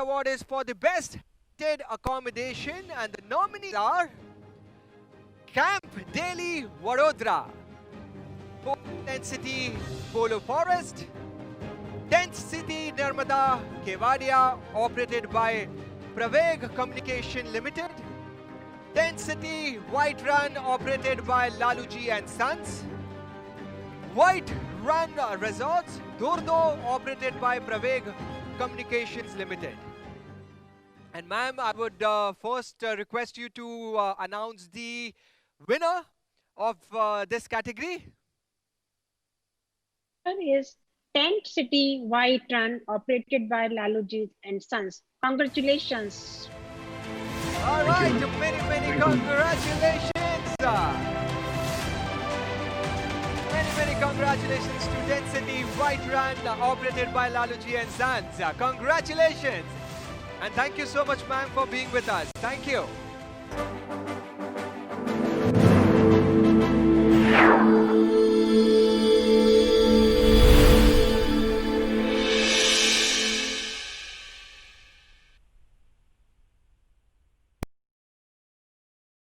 award is for the best tented accommodation, and the nominees are Camp Delhi, Vadodara, Tent City, Polo Forest, Tent City, Narmada, Kevadia, operated by Praveg Communication Limited, Tent City, White Run, operated by Lallooji and Sons, White Run Resorts, Durdo, operated by Praveg Communications Limited. And ma'am, I would first request you to announce the winner of this category. Is Tent City White Run, operated by Lallooji and Sons. Congratulations. All right, many congratulations. Many congratulations to Tent City White Run, operated by Lallooji and Sons. Congratulations. And thank you so much, ma'am, for being with us. Thank you.